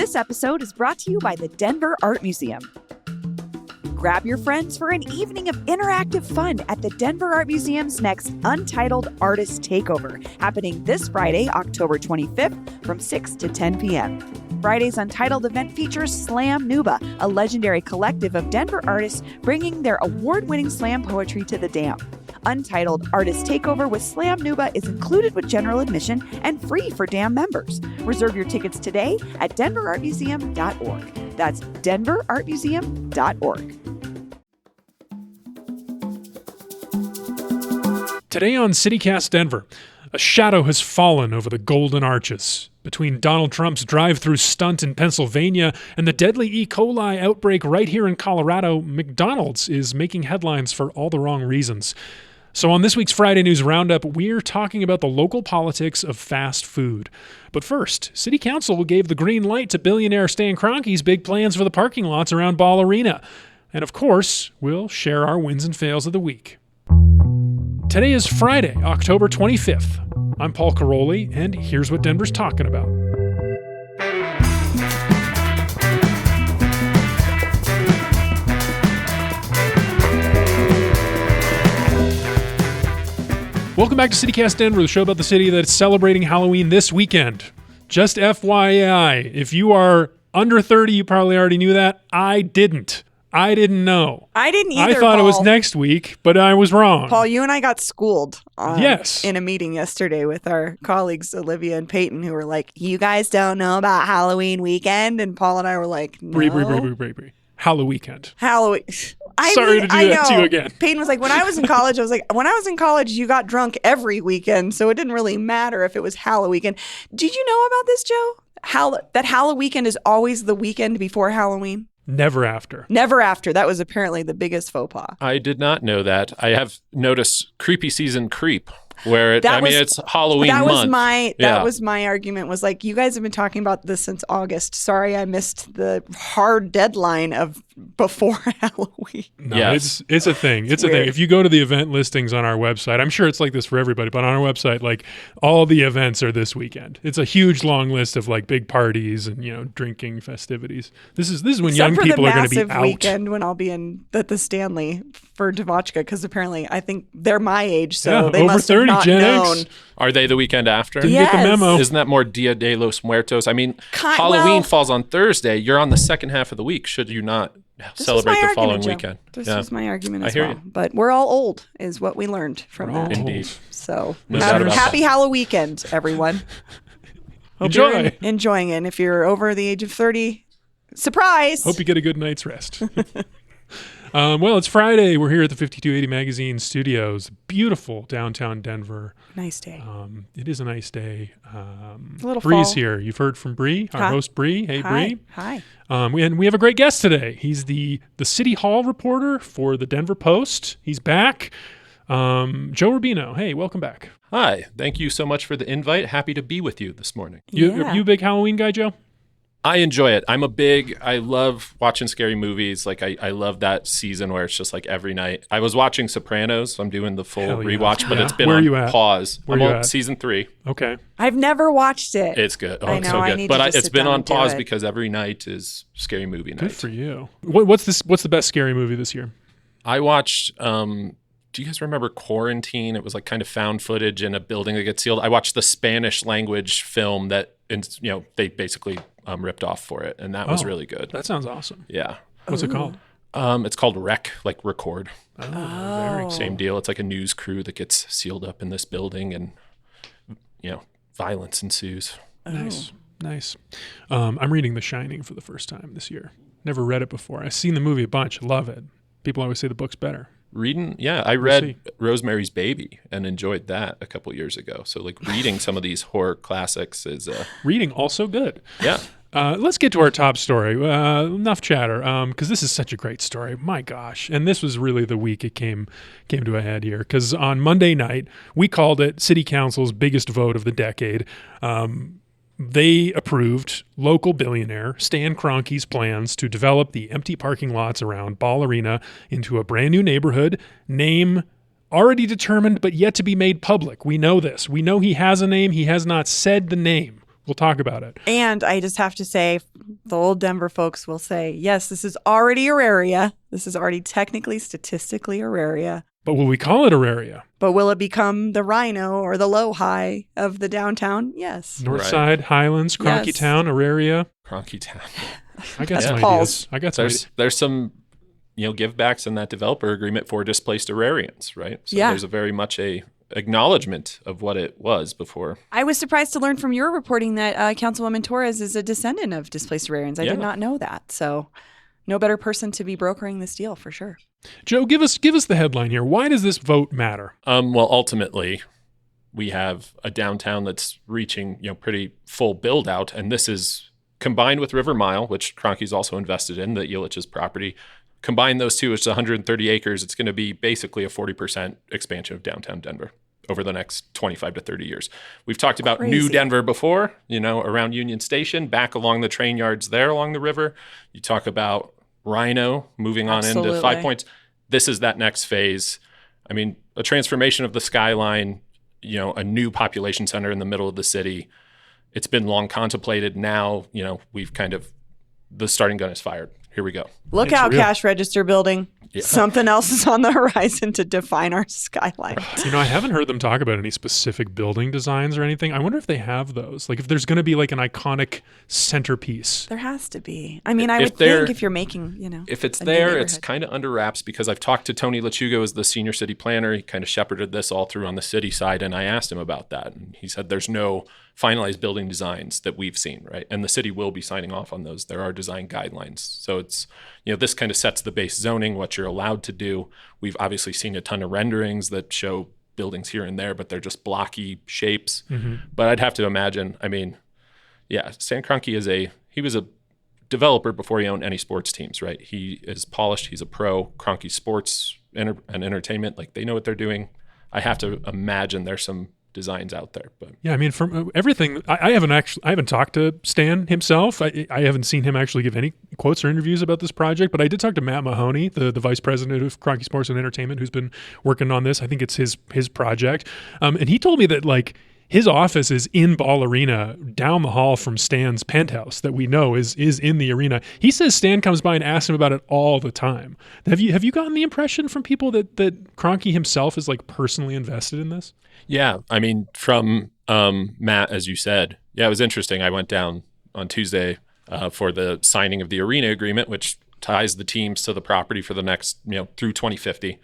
This episode is brought to you by the Denver Art Museum. Grab your friends for an evening of interactive fun at the Denver Art Museum's next Untitled Artist Takeover, happening this Friday, October 25th from 6 to 10 p.m. Friday's Untitled event features Slam Nuba, a legendary collective of Denver artists bringing their award-winning slam poetry to the Dam. Untitled Artist Takeover with Slam Nuba is included with general admission and free for Dam members. Reserve your tickets today at denverartmuseum.org. That's denverartmuseum.org. Today on CityCast Denver, a shadow has fallen over the Golden Arches. Between Donald Trump's drive-through stunt in Pennsylvania and the deadly E. coli outbreak right here in Colorado, McDonald's is making headlines for all the wrong reasons. So on this week's Friday News Roundup, we're talking about the local politics of fast food. But first, City Council gave the green light to billionaire Stan Kroenke's big plans for the parking lots around Ball Arena. And of course, we'll share our wins and fails of the week. Today is Friday, October 25th. I'm Paul Caroli, and here's what Denver's talking about. Welcome back to CityCast Denver, the show about the city that's celebrating Halloween this weekend. Just FYI, if you are under 30, you probably already knew that. I didn't know. I didn't either, I thought Paul. It was next week, but I was wrong. Paul, you and I got schooled Yes. in a meeting yesterday with our colleagues, Olivia and Peyton, who were like, you guys don't know about Halloween weekend? And Paul and I were like, no. Bree. Halloween weekend. Halloween. Sorry to do that to you again. Peyton was like, when I was in college, when I was in college, you got drunk every weekend, so it didn't really matter if it was Halloween weekend. Did you know about this, Joe? That Halloween weekend is always the weekend before Halloween? Never after. Never after. That was apparently the biggest faux pas. I did not know that. I have noticed Creepy Season Creep, where it's Halloween month. That was my argument, was like, you guys have been talking about this since August. Sorry, I missed the hard deadline of before Halloween. No, yes. it's a thing. It's a weird. thing. If you go to the event listings on our website, I'm sure it's like this for everybody, but on our website, like, all the events are this weekend. It's a huge long list of like big parties and drinking festivities. This is when Except young for people the are going to be massive out. weekend when I'll be at the Stanley for Devotchka, because apparently I think they're my age, so they over must 30, have not Gen known. X. Are they the weekend after? Didn't get the Yes. memo. Isn't that more Dia de los Muertos? I mean, Halloween falls on Thursday. You're on the second half of the week. Should you not celebrate the following weekend? This was my argument I as hear well. you. But we're all old, is what we learned from We're all that. old. Indeed. So No doubt about happy that. Halloween weekend, everyone. Hope Enjoy. you're enjoying it. And if you're over the age of 30, surprise! Hope you get a good night's rest. Well, it's Friday. We're here at the 5280 Magazine Studios. Beautiful downtown Denver. Nice day. It is a nice day. A little Bree's fall. here. You've heard from Bree, our Hi. host Bree. Hey, Bree. Hi. We have a great guest today. He's the City Hall reporter for the Denver Post. He's back. Joe Rubino. Hey, welcome back. Hi. Thank you so much for the invite. Happy to be with you this morning. Yeah. You a big Halloween guy, Joe? I enjoy it. I love watching scary movies. Like I love that season where it's just like every night. I was watching Sopranos. I'm doing the full Hell yeah. rewatch, but Yeah. it's been Where on you at? pause. Where I'm you on at? season 3. Okay. I've never watched it. It's good. Oh, I it's know, so I good. need But to just it's sit been down on and do pause it. because every night is scary movie night. Good for you. What's the best scary movie this year? I watched, do you guys remember Quarantine? It was like kind of found footage in a building that gets sealed. I watched the Spanish language film that, they basically ripped off for it. And that was really good. That sounds awesome. Yeah. What's it called? It's called Rec, like record. Very Same deal. It's like a news crew that gets sealed up in this building and, violence ensues. Nice. I'm reading The Shining for the first time this year. Never read it before. I've seen the movie a bunch. Love it. People always say the book's better. I read Rosemary's Baby and enjoyed that a couple years ago. So like reading some of these horror classics is Reading also good. yeah. Let's get to our top story. Enough chatter, because this is such a great story. My gosh. And this was really the week it came to a head here, because on Monday night, we called it City Council's biggest vote of the decade. They approved local billionaire Stan Kroenke's plans to develop the empty parking lots around Ball Arena into a brand new neighborhood. Name already determined, but yet to be made public. We know this. We know he has a name. He has not said the name. We'll talk about it. And I just have to say, the old Denver folks will say, yes, this is already Auraria. This is already technically, statistically Auraria. But will we call it Auraria? But will it become the Rhino or the Low High of the downtown? Yes. Northside, Highlands, KroenkeTown, Auraria. KroenkeTown. I got some Paul's. ideas. I got some ideas. There's some, give backs in that developer agreement for displaced Aurarians, right? So Yeah. there's a very much a acknowledgement of what it was before. I was surprised to learn from your reporting that Councilwoman Torres is a descendant of displaced Aurarians. I did not know that. So no better person to be brokering this deal for sure. Joe, give us the headline here. Why does this vote matter? Well, ultimately, we have a downtown that's reaching, pretty full build out. And this is combined with River Mile, which Kroenke's also invested in, the Illich's property. Combine those two, it's 130 acres. It's going to be basically a 40% expansion of downtown Denver over the next 25 to 30 years. We've talked about New Denver before, around Union Station, back along the train yards there along the river. You talk about Rhino moving on into 5 Points. This is that next phase. I mean, a transformation of the skyline, a new population center in the middle of the city. It's been long contemplated. Now, we've the starting gun is fired. Here we go. Look out, cash register building. Yeah. Something else is on the horizon to define our skyline. I haven't heard them talk about any specific building designs or anything. I wonder if they have those. Like if there's going to be like an iconic centerpiece. There has to be. I mean, I would think if you're making, if it's there, it's kind of under wraps because I've talked to Tony Lechuga as the senior city planner. He kind of shepherded this all through on the city side. And I asked him about that. And he said there's no finalized building designs that we've seen, right? And the city will be signing off on those. There are design guidelines. So it's, this kind of sets the base zoning, what you're allowed to do. We've obviously seen a ton of renderings that show buildings here and there, but they're just blocky shapes. Mm-hmm. But I'd have to imagine, Stan Kroenke he was a developer before he owned any sports teams, right? He is polished. He's a pro. Kroenke Sports and Entertainment, they know what they're doing. I have to imagine there's some designs out there. But yeah, from everything, I haven't talked to Stan himself. I haven't seen him actually give any quotes or interviews about this project, but I did talk to Matt Mahoney, the vice president of Kroenke Sports and Entertainment, who's been working on this. I think it's his project. And he told me that his office is in Ball Arena down the hall from Stan's penthouse that we know is in the arena. He says Stan comes by and asks him about it all the time. Have you gotten the impression from people that Kroenke himself is personally invested in this? Yeah. I mean, from Matt, as you said, it was interesting. I went down on Tuesday for the signing of the arena agreement, which ties the teams to the property for the next, through 2050,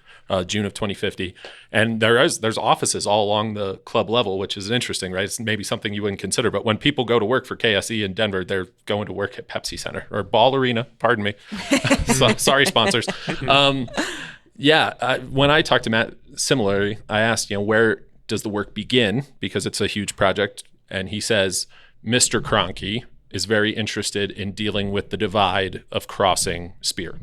June of 2050. And there's offices all along the club level, which is interesting, right? It's maybe something you wouldn't consider, but when people go to work for KSE in Denver, they're going to work at Pepsi Center or Ball Arena, pardon me. Sorry, sponsors. When I talked to Matt, similarly, I asked, where does the work begin? Because it's a huge project. And he says, Mr. Kroenke is very interested in dealing with the divide of crossing Spear.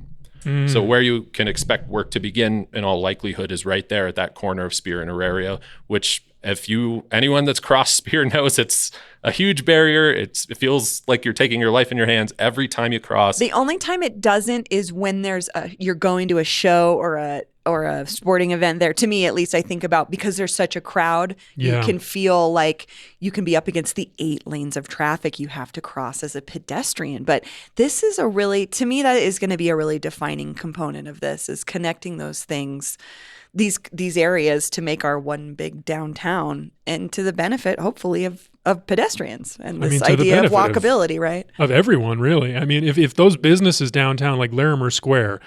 So where you can expect work to begin in all likelihood is right there at that corner of Spear and Auraria, which anyone that's crossed Spear knows it's a huge barrier. It feels like you're taking your life in your hands every time you cross. The only time it doesn't is when you're going to a show or a sporting event there. To me, at least, I think about because there's such a crowd, you can feel like you can be up against the 8 lanes of traffic you have to cross as a pedestrian. But this is to me, that is going to be a really defining component of this, is connecting those things, these areas to make our one big downtown, and to the benefit, hopefully, of pedestrians and this idea of walkability, right? Of everyone, really. I mean, if those businesses downtown, like Larimer Square,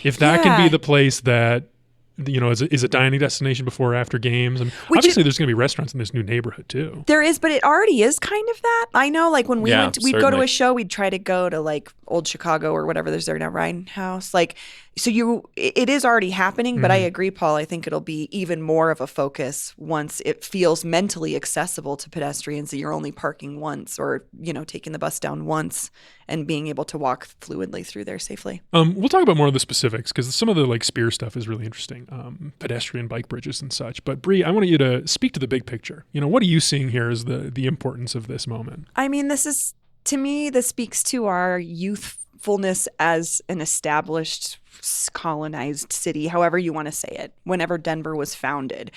if that can be the place that is a dining destination before or after games, and obviously there's going to be restaurants in this new neighborhood too. There is, but it already is kind of that. I know, when we went, we'd go to a show, we'd try to go to Old Chicago or whatever there's there now, Ryan House. It is already happening, but I agree, Paul. I think it'll be even more of a focus once it feels mentally accessible to pedestrians that you're only parking once or, taking the bus down once and being able to walk fluidly through there safely. We'll talk about more of the specifics because some of the Spear stuff is really interesting, pedestrian bike bridges and such. But Bree, I want you to speak to the big picture. What are you seeing here as the importance of this moment? I mean, to me, this speaks to our youthfulness as an established colonized city, however you want to say it, whenever Denver was founded.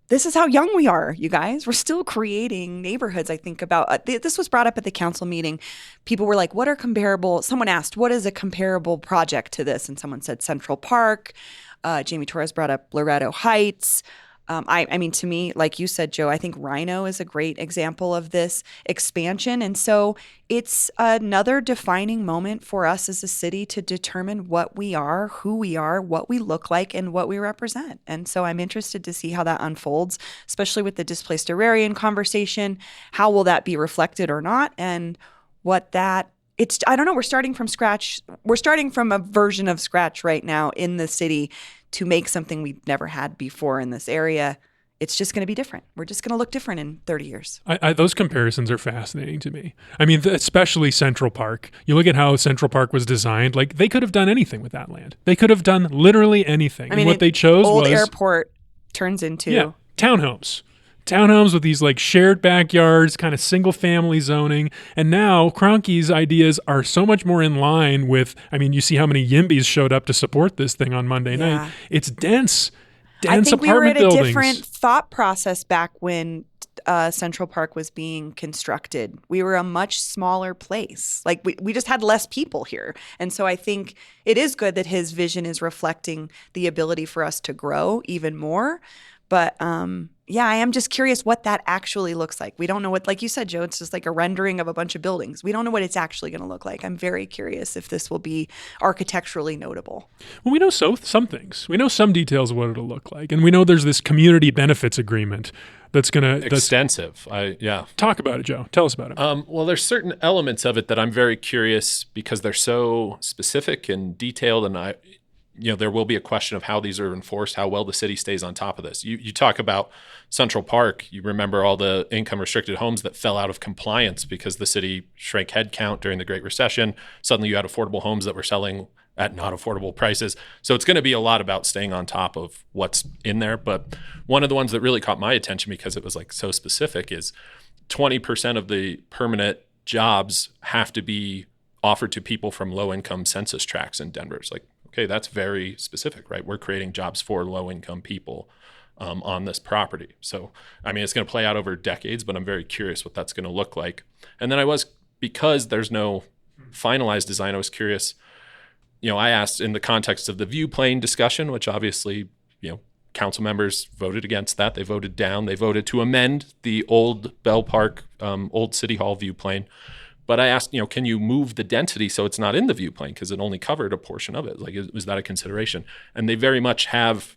this is how young we are, you guys. We're still creating neighborhoods. I think about this was brought up at the council meeting. People were like, what are comparable? Someone asked, what is a comparable project to this? And someone said Central Park. Jamie Torres brought up Loretto Heights. I mean, to me, like you said, Joe, I think Rhino is a great example of this expansion. And so it's another defining moment for us as a city to determine what we are, who we are, what we look like, and what we represent. And so I'm interested to see how that unfolds, especially with the displaced agrarian conversation. How will that be reflected or not? And what that I don't know. We're starting from scratch. We're starting from a version of scratch right now in the city to make something we've never had before in this area. It's just going to be different. We're just going to look different in 30 years. Those comparisons are fascinating to me. I mean, especially Central Park. You look at how Central Park was designed. Like, they could have done anything with that land. They could have done literally anything. I mean, and what they chose old was airport turns into townhomes. Townhomes with these like shared backyards, kind of single family zoning. And now Kroenke's ideas are so much more in line with, I mean, you see how many YIMBYs showed up to support this thing on Monday night. It's dense I think we were at buildings. a different thought process back when Central Park was being constructed. We were a much smaller place. Like we just had less people here. And so I think it is good that his vision is reflecting the ability for us to grow even more. But I am just curious what that actually looks like. We don't know what, like you said, Joe, it's just like a rendering of a bunch of buildings. We don't know what it's actually going to look like. I'm very curious if this will be architecturally notable. Well, we know some things. We know some details of what it'll look like. And we know there's this community benefits agreement that's going to... Extensive. Talk about it, Joe. Tell us about it. Well, there's certain elements of it that I'm very curious because they're so specific and detailed, and there will be a question of how these are enforced, how well the city stays on top of this. You talk about Central Park. You remember all the income restricted homes that fell out of compliance because the city shrank headcount during the Great Recession. Suddenly you had affordable homes that were selling at not affordable prices. So it's going to be a lot about staying on top of what's in there. But one of the ones that really caught my attention because it was like so specific is 20% of the permanent jobs have to be offered to people from low income census tracts in Denver. It's like, okay, that's very specific, right? We're creating jobs for low-income people on this property. So, I mean, it's going to play out over decades, but I'm very curious what that's going to look like. And then because there's no finalized design, I was curious, I asked in the context of the view plane discussion, which obviously, council members voted against that. They voted down. They voted to amend the old Bell Park, old City Hall view plane. But I asked, can you move the density so it's not in the view plane because it only covered a portion of it? Like, is that a consideration? And they very much have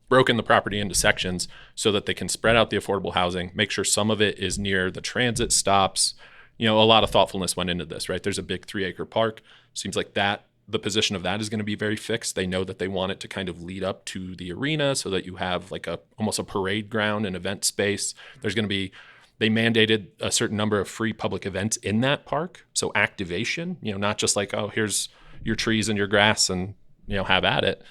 broken the property into sections so that they can spread out the affordable housing, make sure some of it is near the transit stops. A lot of thoughtfulness went into this, right? There's a big 3-acre park. Seems like the position of that is going to be very fixed. They know that they want it to kind of lead up to the arena so that you have like almost a parade ground and event space. They mandated a certain number of free public events in that park. So activation, not just like, oh, here's your trees and your grass and, have at it.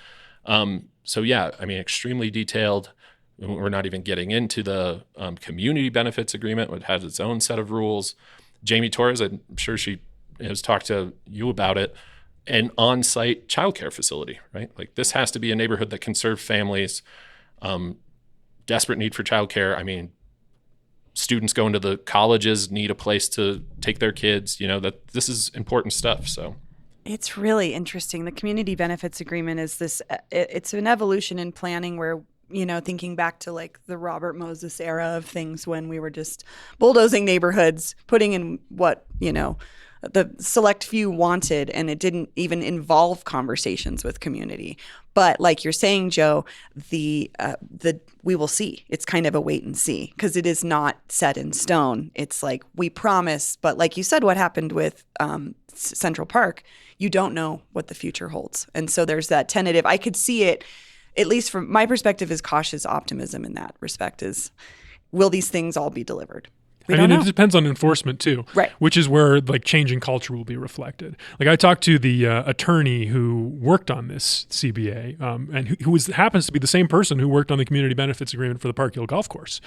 Extremely detailed. We're not even getting into the community benefits agreement, which has its own set of rules. Jamie Torres, I'm sure she has talked to you about it, an on-site childcare facility, right? Like this has to be a neighborhood that can serve families, desperate need for childcare. I mean, students going to the colleges need a place to take their kids, that this is important stuff. So it's really interesting. The community benefits agreement is this, it's an evolution in planning where, thinking back to like the Robert Moses era of things when we were just bulldozing neighborhoods, putting in what, the select few wanted, and it didn't even involve conversations with community. But like you're saying, Joe, the we will see. It's kind of a wait and see because it is not set in stone. It's like we promise, but like you said, what happened with Central Park, you don't know what the future holds, and so there's that tentative. I could see it, at least from my perspective, is cautious optimism in that respect. Is will these things all be delivered? It depends on enforcement too, right? Which is where like changing culture will be reflected. Like I talked to the attorney who worked on this CBA, and who happens to be the same person who worked on the community benefits agreement for the Park Hill Golf Course.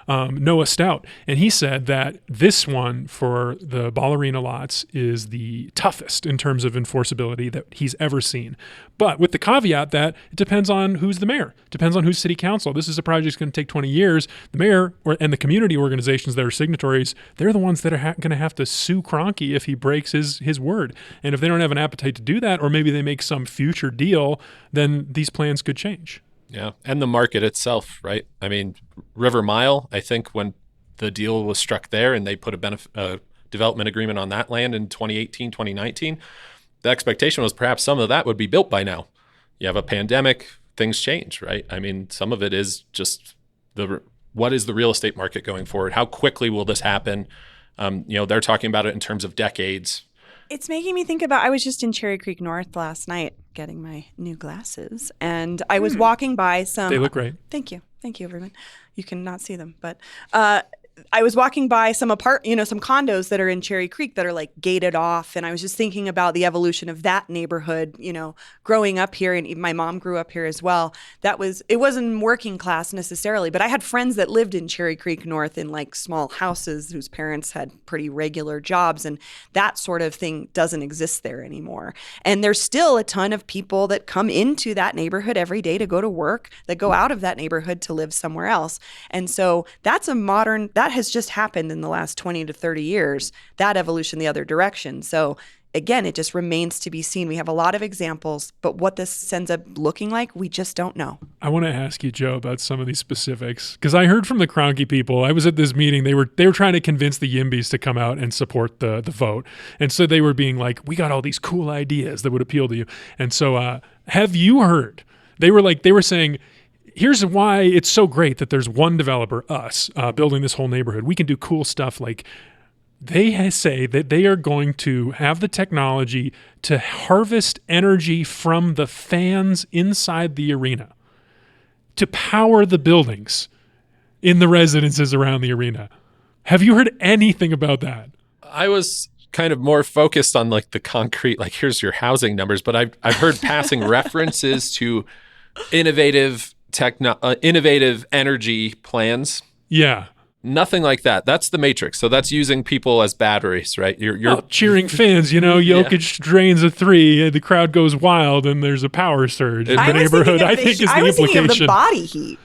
Noah Stout, and he said that this one for the Ball Arena lots is the toughest in terms of enforceability that he's ever seen. But with the caveat that it depends on who's the mayor, depends on who's city council. This is a project that's going to take 20 years. The mayor and the community organizations that are signatories, they're the ones that are going to have to sue Kroenke if he breaks his word. And if they don't have an appetite to do that, or maybe they make some future deal, then these plans could change. Yeah, and the market itself, right? I mean, River Mile, I think when the deal was struck there and they put a development agreement on that land in 2018, 2019, the expectation was perhaps some of that would be built by now. You have a pandemic, things change, right? I mean, some of it is just what is the real estate market going forward? How quickly will this happen? They're talking about it in terms of decades. It's making me think about, I was just in Cherry Creek North last night getting my new glasses, and I was walking by some... They look great. Thank you, everyone. You cannot see them, but I was walking by some some condos that are in Cherry Creek that are like gated off, and I was just thinking about the evolution of that neighborhood, growing up here, and my mom grew up here as well. It wasn't working class necessarily, but I had friends that lived in Cherry Creek North in like small houses whose parents had pretty regular jobs, and that sort of thing doesn't exist there anymore. And there's still a ton of people that come into that neighborhood every day to go to work, that go out of that neighborhood to live somewhere else. And so that has just happened in the last 20 to 30 years, that evolution the other direction. So again, it just remains to be seen. We have a lot of examples, but what this ends up looking like, we just don't know. I want to ask you, Joe, about some of these specifics, because I heard from the Kroenke people. I was at this meeting. They were trying to convince the Yimbys to come out and support the vote. And so they were being like, we got all these cool ideas that would appeal to you. And so have you heard? They were saying, here's why it's so great that there's one developer, us, building this whole neighborhood. We can do cool stuff like they say that they are going to have the technology to harvest energy from the fans inside the arena to power the buildings in the residences around the arena. Have you heard anything about that? I was kind of more focused on like the concrete, like here's your housing numbers, but I've heard passing references to innovative energy plans. Yeah. Nothing like that. That's the matrix. So that's using people as batteries, right? You're cheering fans, Jokic drains a three, the crowd goes wild, and there's a power surge in the neighborhood. I think is the implication. I was thinking of the body heat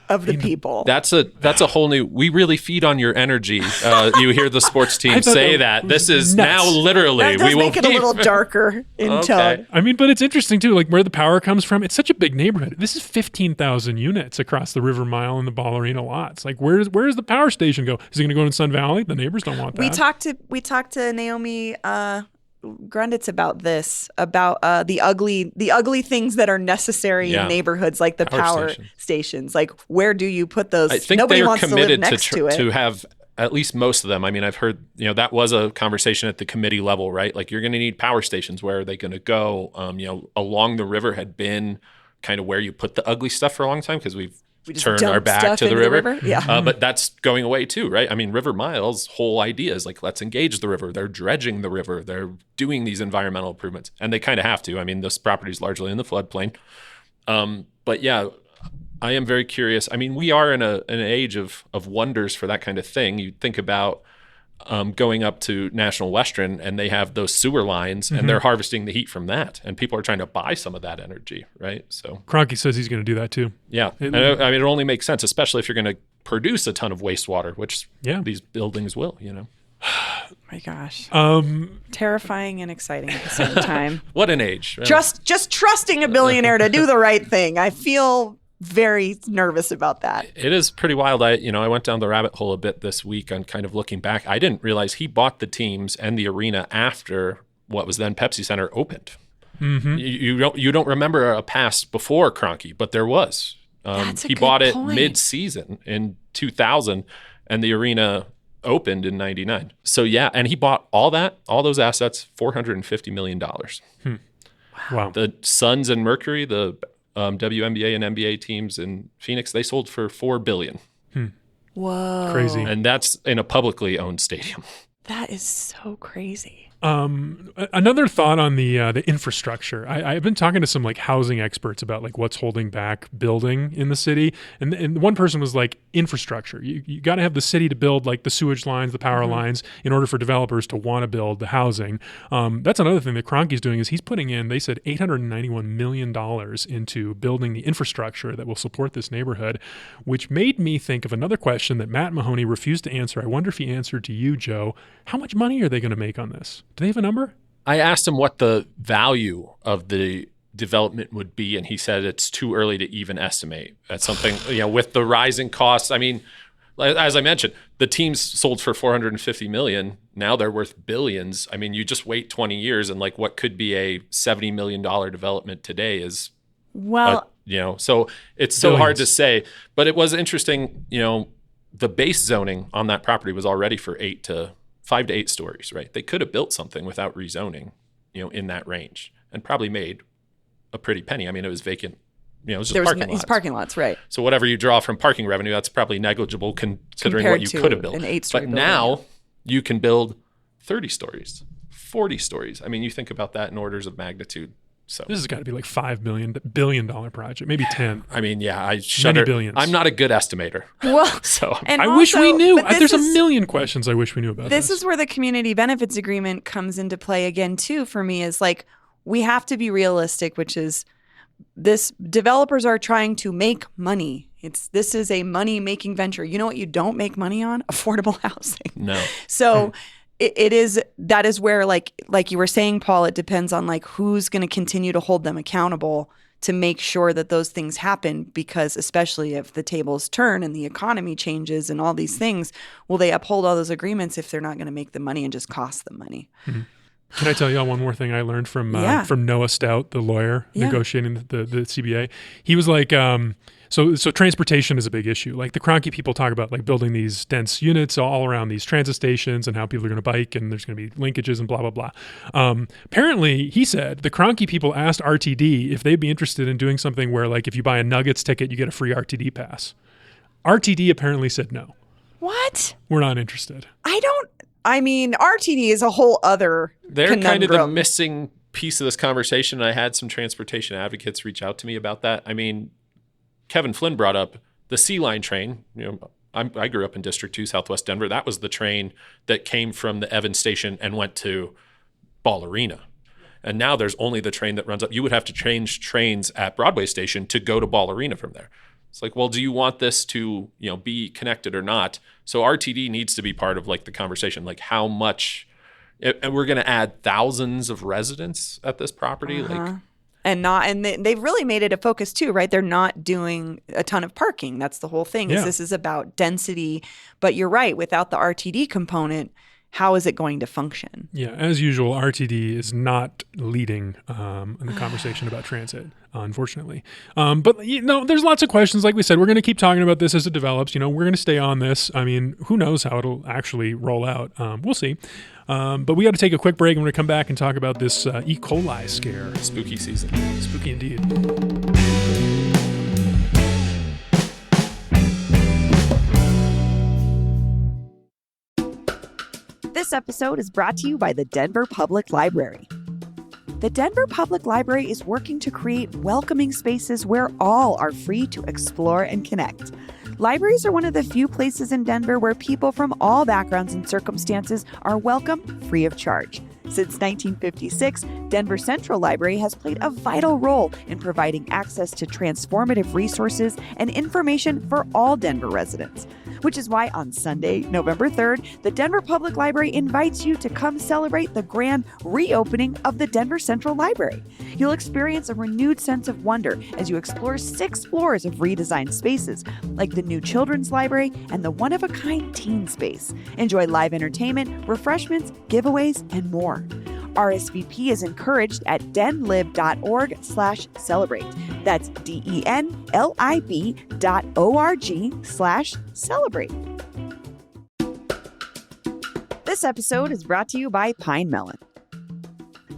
of the people. That's a whole new, we really feed on your energy. You hear the sports team say that. This is nuts. Now literally. That does make it a little darker in tone. I mean, but it's interesting too, like where the power comes from. It's such a big neighborhood. This is 15,000 units across the River Mile and the Ball Arena lots. Like where does the power station go? Is it going to go in Sun Valley? The neighbors don't want that. We talked to Naomi Grunditz about this, about the ugly things that are necessary in neighborhoods, like the power stations. Like, where do you put those? I think Nobody they're wants committed to live next to it. to have at least most of them. I mean, I've heard, that was a conversation at the committee level, right? Like, you're going to need power stations. Where are they going to go? Along the river had been kind of where you put the ugly stuff for a long time, because we turned our back to the river. Yeah. But that's going away too, right? I mean, River Mile's whole idea is like, let's engage the river. They're dredging the river. They're doing these environmental improvements, and they kind of have to. I mean, this property is largely in the floodplain. But yeah, I am very curious. I mean, we are in an age of wonders for that kind of thing. You think about going up to National Western, and they have those sewer lines, and they're harvesting the heat from that, and people are trying to buy some of that energy, right? So Kroenke says he's going to do that too. Yeah, I mean, it only makes sense, especially if you're going to produce a ton of wastewater, which these buildings will. Oh my gosh, terrifying and exciting at the same time. What an age! Really. Just trusting a billionaire to do the right thing. I feel very nervous about that. It is pretty wild. I went down the rabbit hole a bit this week on kind of looking back. I didn't realize he bought the teams and the arena after what was then Pepsi Center opened. Mm-hmm. You don't remember a past before Kroenke, but there was. He bought it mid-season in 2000, and the arena opened in 99. So yeah, and he bought all those assets, $450 million. Wow. The Suns and Mercury, the WNBA and NBA teams in Phoenix, they sold for $4 billion. Whoa. Crazy. And that's in a publicly owned stadium. That is so crazy. Another thought on the infrastructure. I've been talking to some like housing experts about like what's holding back building in the city, and one person was like infrastructure. You got to have the city to build like the sewage lines, the power lines, in order for developers to want to build the housing. That's another thing that Kroenke's doing is he's putting in. They said $891 million into building the infrastructure that will support this neighborhood, which made me think of another question that Matt Mahoney refused to answer. I wonder if he answered to you, Joe. How much money are they going to make on this? Do they have a number? I asked him what the value of the development would be, and he said it's too early to even estimate. That's something, with the rising costs. I mean, as I mentioned, the teams sold for $450 million. Now they're worth billions. I mean, you just wait 20 years, and like what could be a $70 million development today is, so it's so hard to say. But it was interesting, the base zoning on that property was already for 5 to 8 stories, right? They could have built something without rezoning, in that range and probably made a pretty penny. I mean, it was vacant, it was just parking lots. Parking lots, right. So whatever you draw from parking revenue, that's probably negligible considering what you could have built. An 8-story building. Now you can build 30 stories, 40 stories. I mean, you think about that in orders of magnitude. So this has got to be like $5 billion project, maybe 10. I mean, yeah, I shudder. Many billions. I'm not a good estimator. Well, so I wish we knew. There's a million questions I wish we knew about this. This is where the community benefits agreement comes into play again, too, for me, is like, we have to be realistic, which is developers are trying to make money. This is a money-making venture. You know what you don't make money on? Affordable housing. No. So that is where like you were saying, Paul, it depends on like who's going to continue to hold them accountable to make sure that those things happen, because especially if the tables turn and the economy changes and all these things, will they uphold all those agreements if they're not going to make the money and just cost them money? Mm-hmm. Can I tell y'all one more thing I learned from Noah Stout, the lawyer negotiating the CBA? He was like, so transportation is a big issue. Like the Kroenke people talk about like building these dense units all around these transit stations and how people are going to bike and there's going to be linkages and blah, blah, blah. Apparently, he said the Kroenke people asked RTD if they'd be interested in doing something where like if you buy a Nuggets ticket, you get a free RTD pass. RTD apparently said no. What? We're not interested. RTD is a whole other conundrum. Kind of the missing piece of this conversation. I had some transportation advocates reach out to me about that. I mean, Kevin Flynn brought up the Sea Line train. I grew up in District 2, Southwest Denver. That was the train that came from the Evans Station and went to Ball Arena. And now there's only the train that runs up. You would have to change trains at Broadway Station to go to Ball Arena from there. It's like, well, do you want this to, be connected or not? So RTD needs to be part of like the conversation, like how much, and we're going to add thousands of residents at this property. And they've really made it a focus too, right? They're not doing a ton of parking. That's the whole thing. Yeah. This is about density. But you're right, without the RTD component, how is it going to function? Yeah, as usual, RTD is not leading in the conversation about transit, unfortunately. But there's lots of questions. Like we said, we're going to keep talking about this as it develops. We're going to stay on this. I mean, who knows how it'll actually roll out? We'll see. But we got to take a quick break. I'm going to come back and talk about this E. coli scare. Spooky season. Spooky indeed. This episode is brought to you by the Denver Public Library. The Denver Public Library is working to create welcoming spaces where all are free to explore and connect. Libraries are one of the few places in Denver where people from all backgrounds and circumstances are welcome free of charge. Since 1956, Denver Central Library has played a vital role in providing access to transformative resources and information for all Denver residents. Which is why on Sunday, November 3rd, the Denver Public Library invites you to come celebrate the grand reopening of the Denver Central Library. You'll experience a renewed sense of wonder as you explore 6 floors of redesigned spaces, like the new Children's Library and the one-of-a-kind teen space. Enjoy live entertainment, refreshments, giveaways, and more. RSVP is encouraged at denlib.org/celebrate. That's DENLIB.org/celebrate. This episode is brought to you by Pine Melon.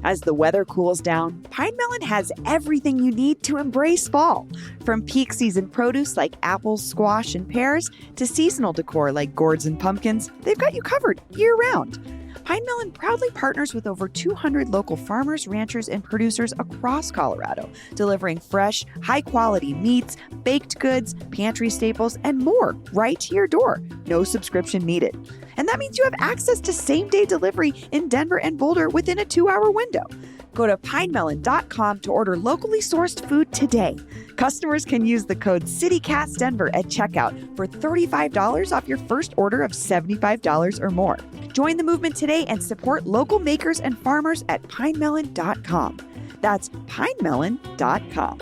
As the weather cools down, Pine Melon has everything you need to embrace fall. From peak season produce like apples, squash, and pears to seasonal decor like gourds and pumpkins, they've got you covered year-round. Pine Melon proudly partners with over 200 local farmers, ranchers, and producers across Colorado, delivering fresh, high-quality meats, baked goods, pantry staples, and more right to your door. No subscription needed. And that means you have access to same-day delivery in Denver and Boulder within a 2-hour window. Go to pinemelon.com to order locally sourced food today. Customers can use the code CityCastDenver at checkout for $35 off your first order of $75 or more. Join the movement today and support local makers and farmers at pinemelon.com. That's pinemelon.com.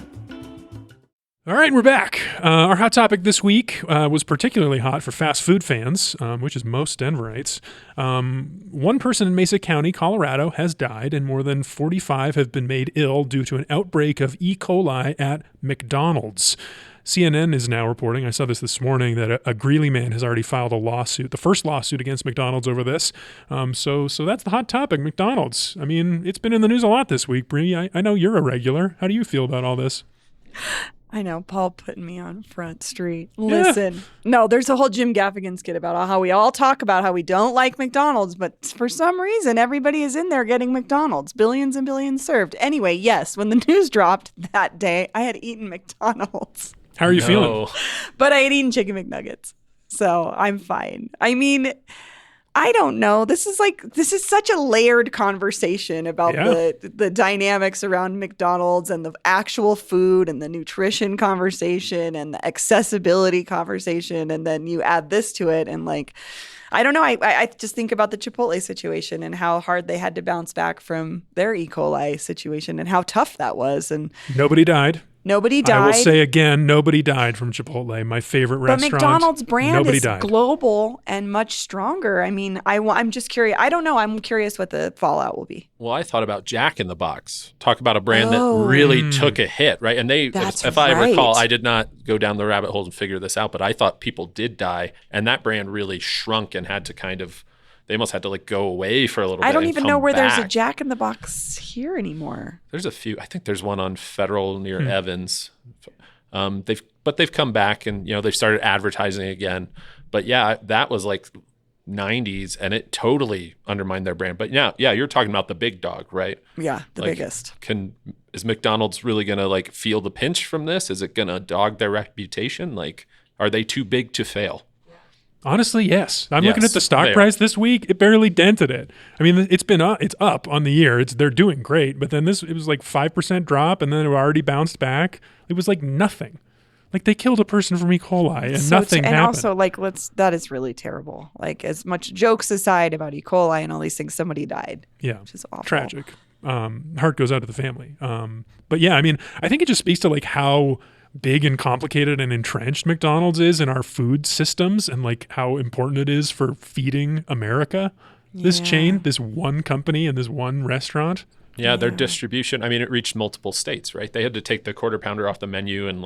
All right, we're back. Our hot topic this week was particularly hot for fast food fans, which is most Denverites. One person in Mesa County, Colorado, has died, and more than 45 have been made ill due to an outbreak of E. coli at McDonald's. CNN is now reporting, I saw this morning, that a Greeley man has already filed a lawsuit, the first lawsuit against McDonald's over this. So that's the hot topic, McDonald's. I mean, it's been in the news a lot this week. Bree, I know you're a regular. How do you feel about all this? I know, Paul putting me on Front Street. Listen, no, there's a whole Jim Gaffigan skit about how we all talk about how we don't like McDonald's, but for some reason, everybody is in there getting McDonald's. Billions and billions served. Anyway, yes, when the news dropped that day, I had eaten McDonald's. How are you feeling? But I had eaten chicken McNuggets, so I'm fine. I mean, I don't know. This is such a layered conversation about the dynamics around McDonald's and the actual food and the nutrition conversation and the accessibility conversation. And then you add this to it. And I don't know. I just think about the Chipotle situation and how hard they had to bounce back from their E. coli situation and how tough that was. And nobody died. Nobody died. I will say again, nobody died from Chipotle, my favorite restaurant. But McDonald's brand is global and much stronger. I mean, I'm just curious. I don't know. I'm curious what the fallout will be. Well, I thought about Jack in the Box. Talk about a brand that really took a hit, right? And I recall, I did not go down the rabbit hole and figure this out, but I thought people did die, and that brand really shrunk and had to they almost had to go away for a little bit. I don't even know where there's a Jack in the Box here anymore. There's a few. I think there's one on Federal near Evans. They've come back and they've started advertising again. But yeah, that was 90s and it totally undermined their brand. But yeah, you're talking about the big dog, right? Yeah, the biggest. Is McDonald's really gonna feel the pinch from this? Is it gonna dog their reputation? Are they too big to fail? Honestly, yes. I'm looking at the stock price this week. It barely dented it. I mean, it's up on the year. They're doing great, but then it was 5% drop, and then it already bounced back. It was nothing. They killed a person from E. coli, and nothing happened. And also, that is really terrible. As much jokes aside about E. coli and all these things, somebody died. Yeah, which is awful. Tragic. Heart goes out to the family. But yeah, I mean, I think it just speaks to how big and complicated and entrenched McDonald's is in our food systems and how important it is for feeding America. This chain, this one company and this one restaurant. Yeah, their distribution, I mean, it reached multiple states, right? They had to take the Quarter Pounder off the menu in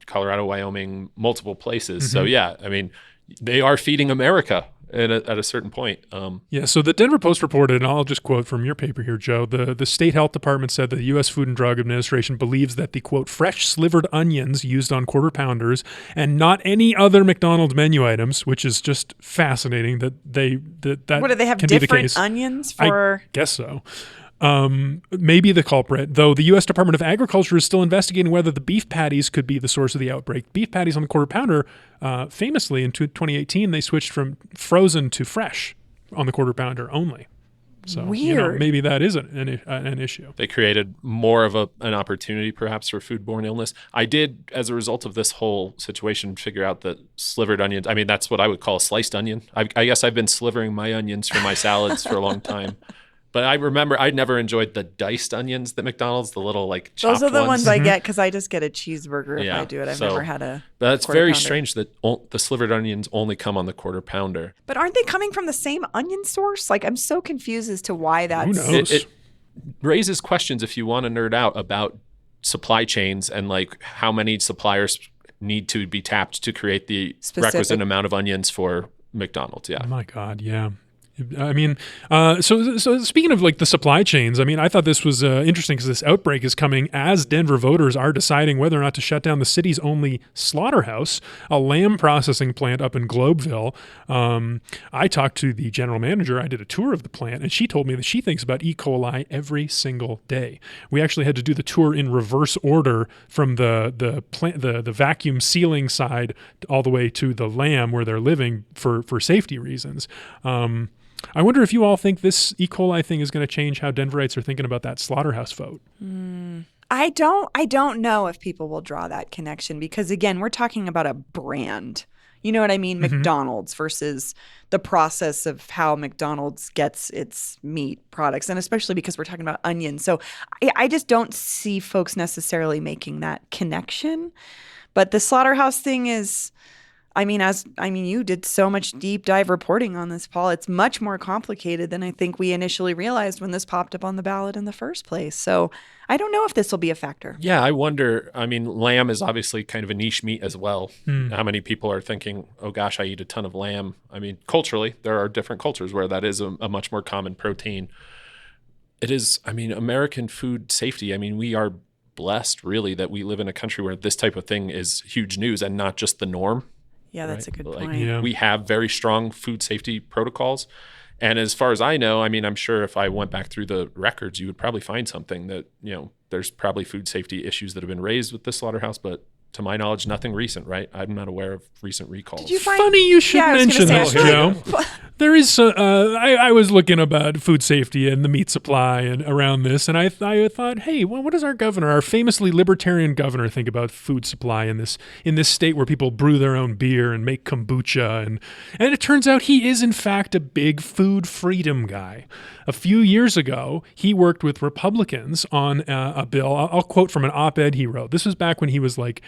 Colorado, Wyoming, multiple places. Mm-hmm. So yeah, I mean, they are feeding America at a certain point. So the Denver Post reported, and I'll just quote from your paper here, Joe, the state health department said that the U.S. Food and Drug Administration believes that the, quote, fresh slivered onions used on Quarter Pounders and not any other McDonald's menu items, which is just fascinating that what, do they have different onions for? I guess so. Maybe the culprit, though the U.S. Department of Agriculture is still investigating whether the beef patties could be the source of the outbreak. Beef patties on the Quarter Pounder, famously in 2018, they switched from frozen to fresh on the Quarter Pounder only. So weird. Maybe that is an issue. They created more of an opportunity perhaps for foodborne illness. I did, as a result of this whole situation, figure out that slivered onions, I mean, that's what I would call a sliced onion. I guess I've been slivering my onions for my salads for a long time. But I remember I never enjoyed the diced onions that McDonald's, the little chopped ones. Those are the ones I Mm-hmm. get because I just get a cheeseburger if I do it. I've never had a But that's Quarter very Pounder. strange that the slivered onions only come on the Quarter Pounder. But aren't they coming from the same onion source? I'm so confused as to why that's... Who knows? It raises questions if you want to nerd out about supply chains and how many suppliers need to be tapped to create the requisite amount of onions for McDonald's. Yeah. Oh my God, yeah. I mean, so speaking of like the supply chains, I mean, I thought this was interesting because this outbreak is coming as Denver voters are deciding whether or not to shut down the city's only slaughterhouse, a lamb processing plant up in Globeville. I talked to the general manager. I did a tour of the plant, and she told me that she thinks about E. coli every single day. We actually had to do the tour in reverse order from the plant, the vacuum sealing side all the way to the lamb where they're living for safety reasons. I wonder if you all think this E. coli thing is going to change how Denverites are thinking about that slaughterhouse vote. I don't know if people will draw that connection because, again, we're talking about a brand. You know what I mean? Mm-hmm. McDonald's versus the process of how McDonald's gets its meat products, and especially because we're talking about onions. So I just don't see folks necessarily making that connection. But the slaughterhouse thing is... you did so much deep dive reporting on this, Paul. It's much more complicated than I think we initially realized when this popped up on the ballot in the first place. So I don't know if this will be a factor. Yeah, I wonder. I mean, lamb is obviously kind of a niche meat as well. How many people are thinking, oh gosh, I eat a ton of lamb? I mean, culturally, there are different cultures where that is a much more common protein. It is, American food safety. We are blessed really that we live in a country where this type of thing is huge news and not just the norm. Yeah, that's right? a good Like, point. Yeah. we have very strong food safety protocols. And as far as I know, I'm sure if I went back through the records, you would probably find something that, there's probably food safety issues that have been raised with this slaughterhouse, but to my knowledge, nothing recent, right? I'm not aware of recent recalls. Did you find? Funny you should Yeah, I was mention gonna this, say, Joe. There is, I was looking about food safety and the meat supply and around this, and I thought, hey, what does our famously libertarian governor, think about food supply in this state where people brew their own beer and make kombucha, and it turns out he is in fact a big food freedom guy. A few years ago, he worked with Republicans on a bill. I'll quote from an op-ed he wrote. This was back when he was like,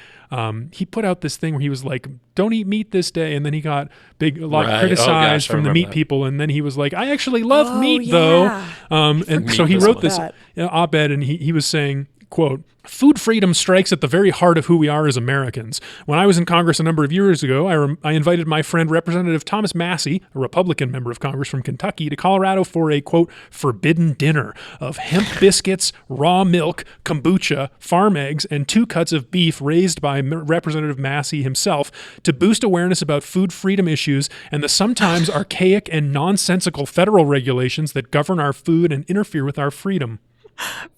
he put out this thing where he was like, "Don't eat meat this day," and then he got a lot criticized from the meat people, and then he was like, "I actually love meat though," and so he wrote this op-ed, and he was saying, quote, "Food freedom strikes at the very heart of who we are as Americans. When I was in Congress a number of years ago, I invited my friend Representative Thomas Massey, a Republican member of Congress from Kentucky, to Colorado for a, quote, forbidden dinner of hemp biscuits, raw milk, kombucha, farm eggs, and 2 cuts of beef raised by Representative Massey himself to boost awareness about food freedom issues and the sometimes archaic and nonsensical federal regulations that govern our food and interfere with our freedom."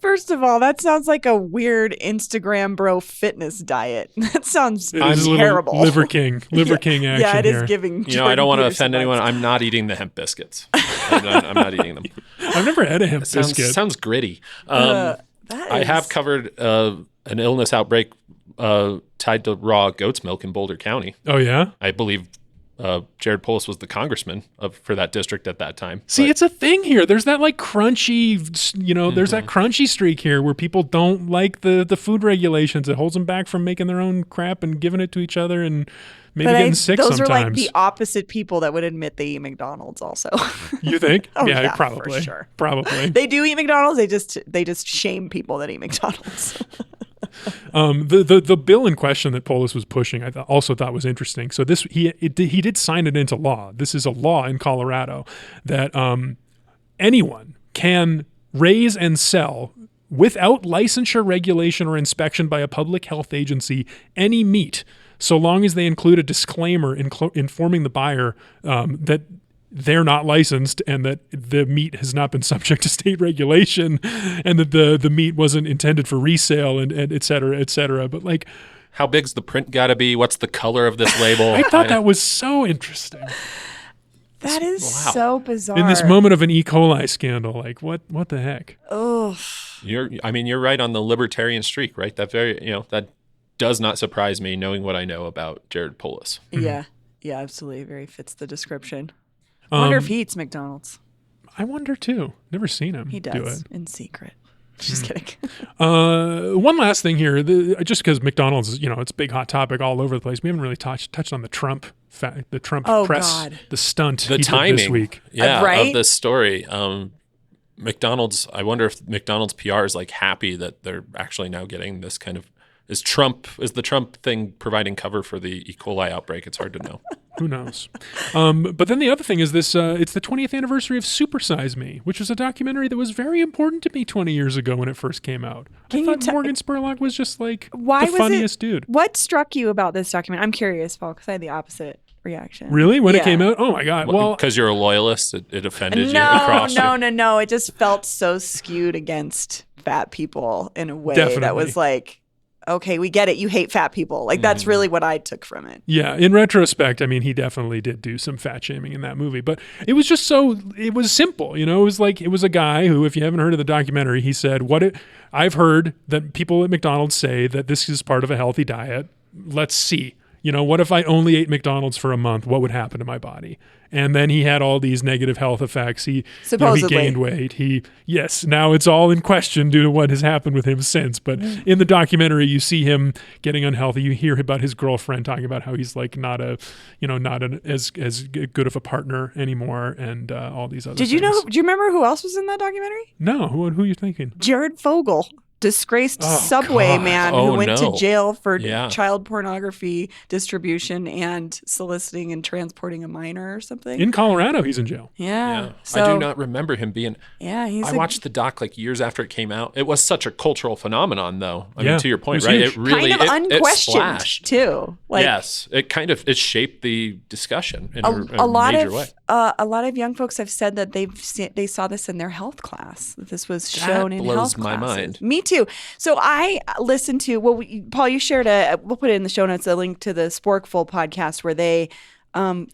First of all, that sounds like a weird Instagram bro fitness diet. That sounds terrible. Liver King action. Yeah, it is here. giving. I don't want to Peterson offend anyone. vibes. I'm not eating the hemp biscuits. I'm not eating them. I've never had a hemp biscuit. Sounds gritty. That I is- have covered an illness outbreak tied to raw goat's milk in Boulder County. Oh yeah. I believe Jared Polis was the congressman for that district at that time. See, it's a thing here. There's that like crunchy, there's that crunchy streak here where people don't like the food regulations. It holds them back from making their own crap and giving it to each other and maybe getting sick those sometimes. are like the opposite people that would admit they eat McDonald's also. You think? Oh, yeah, probably. for sure. Probably. They do eat McDonald's. They just shame people that eat McDonald's. The bill in question that Polis was pushing, I also thought was interesting. So he did sign it into law. This is a law in Colorado that anyone can raise and sell without licensure, regulation, or inspection by a public health agency any meat, so long as they include a disclaimer informing the buyer that they're not licensed and that the meat has not been subject to state regulation and that the meat wasn't intended for resale and et cetera, et cetera. But like, how big's the print got to be? What's the color of this label? I thought that was so interesting. That is so bizarre. In this moment of an E. coli scandal, like what the heck? Oh, You're right on the libertarian streak, right? That that does not surprise me knowing what I know about Jared Polis. yeah, absolutely. Very fits the description. I wonder if he eats McDonald's. I wonder too. Never seen him He do does it. in secret. Just kidding. One last thing here, just because McDonald's, it's a big hot topic all over the place. We haven't really touched on the Trump press, God. the stunt The he timing did this week. of this story. McDonald's, I wonder if McDonald's PR is like happy that they're actually now getting this kind of Is the Trump thing providing cover for the E. coli outbreak? It's hard to know. Who knows? But then the other thing is this, it's the 20th anniversary of Super Size Me, which was a documentary that was very important to me 20 years ago when it first came out. I thought Morgan Spurlock was just like the funniest dude. What struck you about this documentary? I'm curious, Paul, because I had the opposite reaction. Really? When it came out? Oh my God. Well, because you're a loyalist, it offended you across No. It just felt so skewed against fat people in a way that was like, okay, we get it. You hate fat people. Like, that's really what I took from it. Yeah. In retrospect, I mean, he definitely did do some fat shaming in that movie, but it was just it was simple. You know, it was a guy who, if you haven't heard of the documentary, he said, I've heard that people at McDonald's say that this is part of a healthy diet. Let's see. You know, what if I only ate McDonald's for a month? What would happen to my body? And then he had all these negative health effects. He gained weight. Now it's all in question due to what has happened with him since. But in the documentary, you see him getting unhealthy. You hear about his girlfriend talking about how he's like not as good of a partner anymore, and all these other things. Do you remember who else was in that documentary? No. Who are you thinking? Jared Fogle. Disgraced Subway man who went to jail for child pornography distribution and soliciting and transporting a minor or something. In Colorado, he's in jail. Yeah. So, I do not remember him being. Yeah, I watched the doc like years after it came out. It was such a cultural phenomenon, though. I mean, to your point, right? Huge. It really kind of unquestioned too. Like, yes, it shaped the discussion in a major way. A lot of young folks have said that they saw this in their health class. That this was shown in health classes. That blows my mind. Me too. So I listened to Paul. You shared we'll put it in the show notes, a link to the Sporkful podcast where they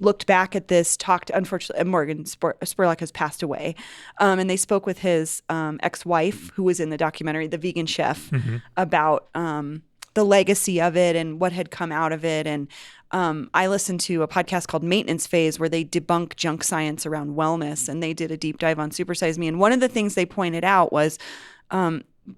looked back at this. Unfortunately, Morgan Spurlock has passed away, and they spoke with his ex-wife, who was in the documentary, the vegan chef, about the legacy of it and what had come out of it. And I listened to a podcast called Maintenance Phase where they debunk junk science around wellness, and they did a deep dive on Super Size Me. And one of the things they pointed out was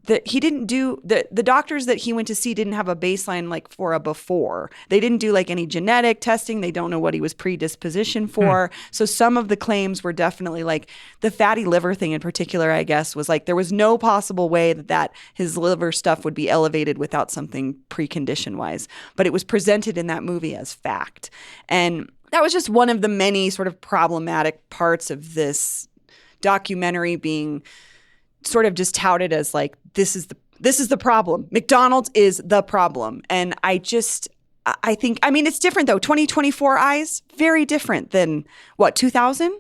that he didn't do the doctors that he went to see didn't have a baseline like for a before. They didn't do like any genetic testing. They don't know what he was predispositioned for. So some of the claims were definitely like the fatty liver thing in particular, I guess, was like there was no possible way that his liver stuff would be elevated without something precondition wise. But it was presented in that movie as fact. And that was just one of the many sort of problematic parts of this documentary being sort of just touted as like, this is the problem. McDonald's is the problem. And I think, I mean, it's different though. 2024 eyes, very different than what, 2000?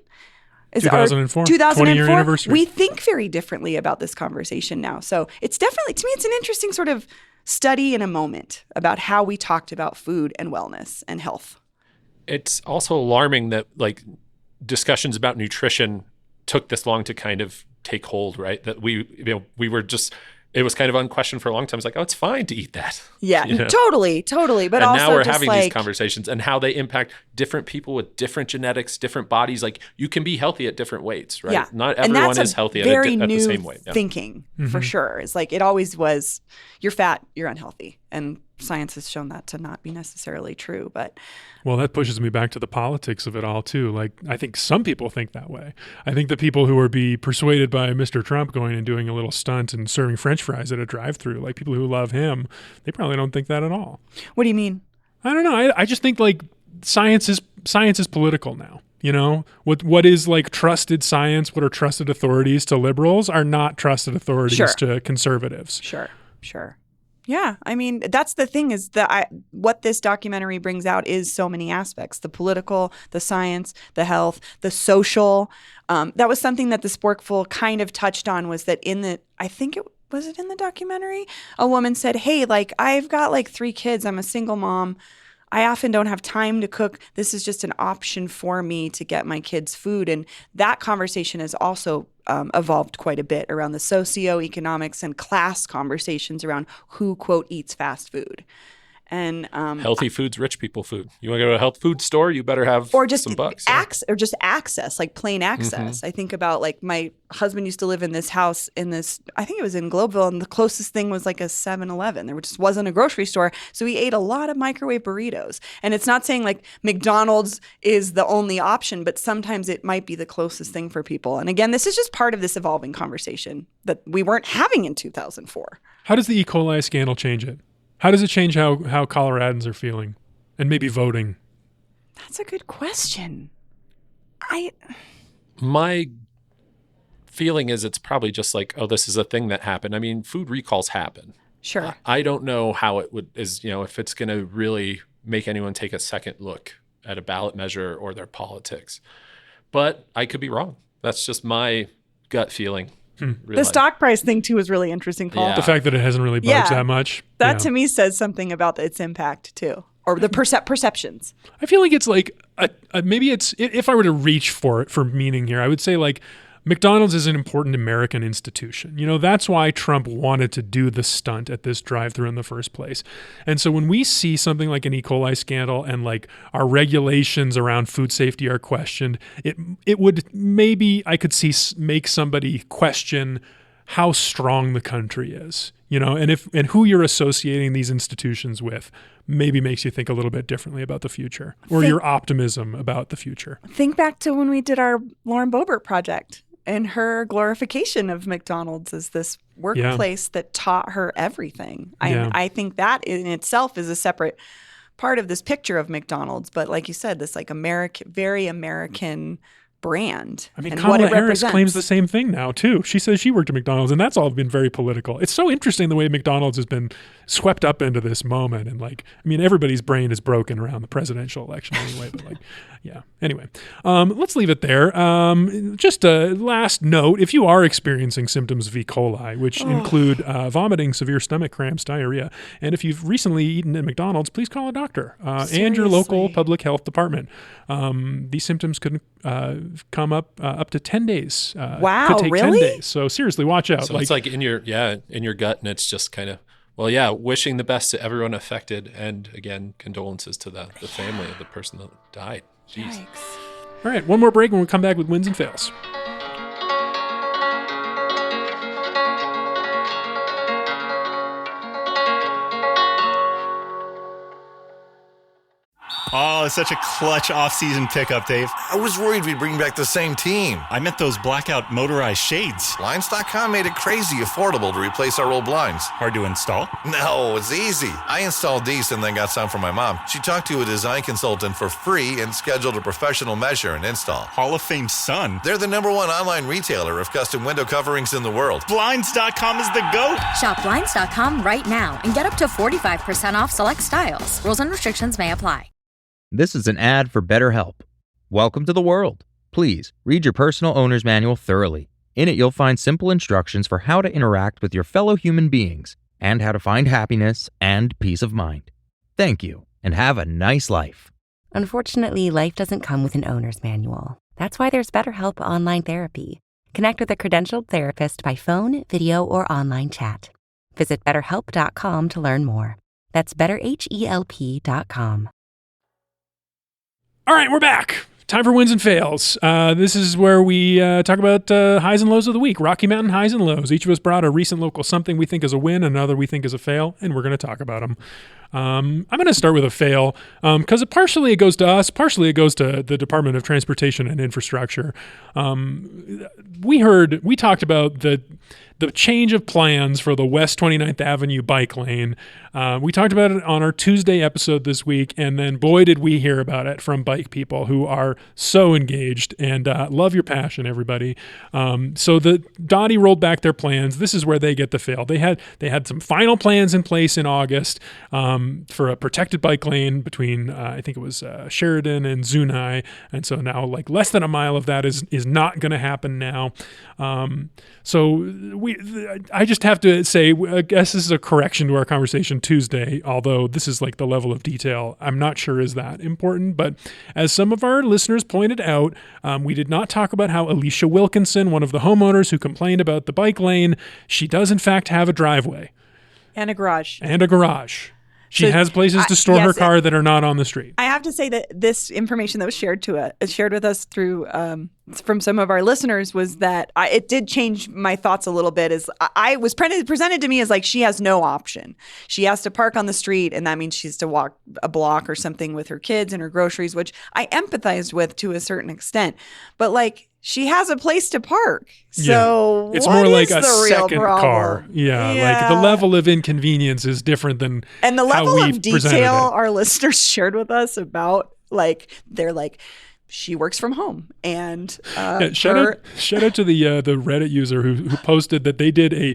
2004. 2004. Anniversary. We think very differently about this conversation now. So it's definitely, to me, it's an interesting sort of study in a moment about how we talked about food and wellness and health. It's also alarming that like discussions about nutrition took this long to kind of take hold, right? That we were just, it was kind of unquestioned for a long time. It's like, oh, it's fine to eat that. Yeah, totally. But also now we're just having like, these conversations and how they impact different people with different genetics, different bodies. Like you can be healthy at different weights, right? Yeah. Not everyone is healthy at the same weight. Yeah. Thinking for sure. It's like, it always was, you're fat, you're unhealthy. And science has shown that to not be necessarily true. But well, that pushes me back to the politics of it all too. Like, I think some people think that way. I think the people who are persuaded by Mr. Trump going and doing a little stunt and serving French fries at a drive-through, like people who love him, they probably don't think that at all. What do you mean? I don't know. I just think like science is political now. You know, what is like trusted science, what are trusted authorities to liberals are not trusted authorities to conservatives. Sure. Yeah, I mean, that's the thing is that what this documentary brings out is so many aspects: the political, the science, the health, the social. That was something that the Sporkful kind of touched on, was that I think it was in the documentary, a woman said, hey, like I've got like 3 kids. I'm a single mom. I often don't have time to cook. This is just an option for me to get my kids food. And that conversation has also evolved quite a bit around the socioeconomics and class conversations around who, quote, eats fast food. And healthy food's rich people food. You want to go to a health food store, you better have some bucks. Or just access, like plain access. I think about like my husband used to live in this house I think it was in Globeville, and the closest thing was like a 7-Eleven. There just wasn't a grocery store. So he ate a lot of microwave burritos. And it's not saying like McDonald's is the only option, but sometimes it might be the closest thing for people. And again, this is just part of this evolving conversation that we weren't having in 2004. How does the E. coli scandal change it? How does it change how Coloradans are feeling and maybe voting? That's a good question. My feeling is it's probably just like, oh, this is a thing that happened. I mean, food recalls happen. Sure. I don't know how it if it's going to really make anyone take a second look at a ballot measure or their politics. But I could be wrong. That's just my gut feeling. The stock price thing too is really interesting, Paul. Yeah. The fact that it hasn't really budged that much. That to me says something about its impact too, or the perceptions. I feel like it's like maybe it's, if I were to reach for it for meaning here, I would say like McDonald's is an important American institution. You know, that's why Trump wanted to do the stunt at this drive-thru in the first place. And so when we see something like an E. coli scandal and like our regulations around food safety are questioned, it would maybe, I could see, make somebody question how strong the country is, you know, and who you're associating these institutions with maybe makes you think a little bit differently about the future, or your optimism about the future. Think back to when we did our Lauren Boebert project and her glorification of McDonald's as this workplace that taught her everything. I think that in itself is a separate part of this picture of McDonald's. But like you said, this like very American brand. I mean, and Kamala what it Harris represents. claims the same thing now, too. She says she worked at McDonald's, and that's all been very political. It's so interesting the way McDonald's has been swept up into this moment. And like, I mean, everybody's brain is broken around the presidential election anyway. But like, yeah. Anyway, let's leave it there. Just a last note. If you are experiencing symptoms of E. coli, which include vomiting, severe stomach cramps, diarrhea, and if you've recently eaten at McDonald's, please call a doctor and your local public health department. These symptoms could come up to 10 days. Wow, could take really? 10 days. So seriously, watch out. So it's like in your gut, and it's just kind of, well, yeah, wishing the best to everyone affected, and again, condolences to the family of the person that died. Jeez. Yikes. All right, one more break, and we'll come back with wins and fails. Oh, it's such a clutch off-season pickup, Dave. I was worried we'd bring back the same team. I meant those blackout motorized shades. Blinds.com made it crazy affordable to replace our old blinds. Hard to install? No, it's easy. I installed these and then got some for my mom. She talked to a design consultant for free and scheduled a professional measure and install. Hall of Fame son. They're the #1 online retailer of custom window coverings in the world. Blinds.com is the GOAT. Shop Blinds.com right now and get up to 45% off select styles. Rules and restrictions may apply. This is an ad for BetterHelp. Welcome to the world. Please read your personal owner's manual thoroughly. In it, you'll find simple instructions for how to interact with your fellow human beings and how to find happiness and peace of mind. Thank you, and have a nice life. Unfortunately, life doesn't come with an owner's manual. That's why there's BetterHelp Online Therapy. Connect with a credentialed therapist by phone, video, or online chat. Visit BetterHelp.com to learn more. That's BetterHelp.com. All right, we're back. Time for wins and fails. This is where we talk about highs and lows of the week. Rocky Mountain highs and lows. Each of us brought a recent local something we think is a win, another we think is a fail, and we're going to talk about them. I'm going to start with a fail because partially it goes to us, partially it goes to the Department of Transportation and Infrastructure. We talked about the change of plans for the West 29th Avenue bike lane. We talked about it on our Tuesday episode this week, and then boy, did we hear about it from bike people who are so engaged, and love your passion, everybody. So the Dottie rolled back their plans. This is where they get the fail. They had some final plans in place in August for a protected bike lane between, I think it was Sheridan and Zunai, and so now like less than a mile of that is not going to happen now. I just have to say, I guess this is a correction to our conversation Tuesday, although this is like the level of detail I'm not sure is that important. But as some of our listeners pointed out, we did not talk about how Alicia Wilkinson, one of the homeowners who complained about the bike lane, she does in fact have a driveway. And a garage. She has places to store her car that are not on the street. I have to say that this information that was shared with us through from some of our listeners was that it did change my thoughts a little bit. As I was presented to me as like she has no option. She has to park on the street, and that means she has to walk a block or something with her kids and her groceries, which I empathized with to a certain extent. But like, she has a place to park. So it's what more like is a the real second problem? car. Yeah, like the level of inconvenience is different than and the how level we of presented detail it. our listeners shared with us about they're like, she works from home, and shout out to the Reddit user who posted that they did a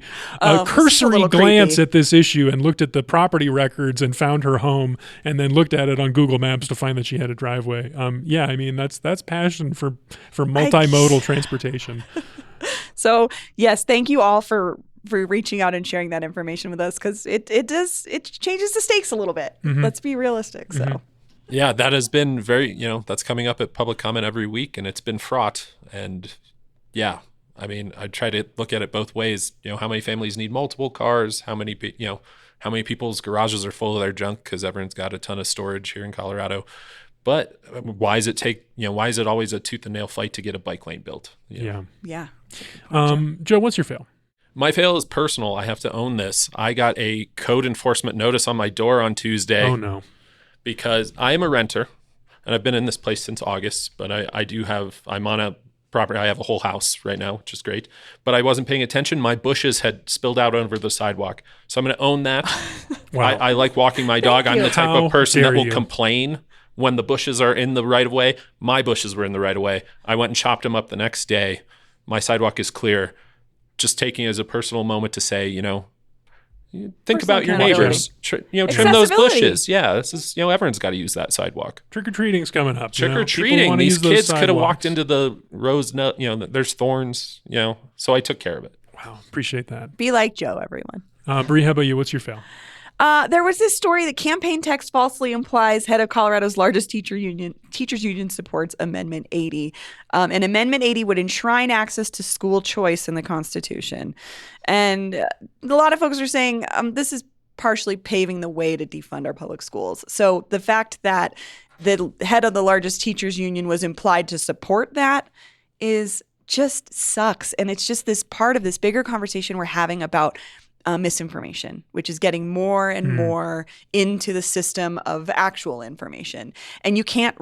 cursory a glance creepy. at this issue and looked at the property records and found her home, and then looked at it on Google Maps to find that she had a driveway. Yeah, I mean that's passion for multimodal transportation. So yes, thank you all for reaching out and sharing that information with us, because it changes the stakes a little bit. Mm-hmm. Let's be realistic. So. Yeah, that has been very, that's coming up at public comment every week, and it's been fraught. And yeah, I mean, I try to look at it both ways. How many families need multiple cars? How many people's garages are full of their junk because everyone's got a ton of storage here in Colorado. But why is it always a tooth and nail fight to get a bike lane built? Yeah. Joe, what's your fail? My fail is personal. I have to own this. I got a code enforcement notice on my door on Tuesday. Oh no. Because I am a renter, and I've been in this place since August, but I'm on a property. I have a whole house right now, which is great, but I wasn't paying attention. My bushes had spilled out over the sidewalk. So I'm going to own that. Wow. I like walking my dog. I'm the type of person that will you. complain when the bushes are in the right of way. My bushes were in the right of way. I went and chopped them up the next day. My sidewalk is clear. Just taking it as a personal moment to say, think about your neighbors. Trim those bushes. Yeah, this is everyone's got to use that sidewalk. Trick or treating's coming up. Trick or treating. These kids could have walked into the rose nut. There's thorns. So I took care of it. Wow, appreciate that. Be like Joe, everyone. Bree, how about you? What's your fail? There was this story that campaign text falsely implies head of Colorado's largest teachers union supports Amendment 80. And Amendment 80 would enshrine access to school choice in the Constitution. And a lot of folks are saying this is partially paving the way to defund our public schools. So the fact that the head of the largest teachers union was implied to support that is just sucks. And it's just this part of this bigger conversation we're having about misinformation, which is getting more and more into the system of actual information. And you can't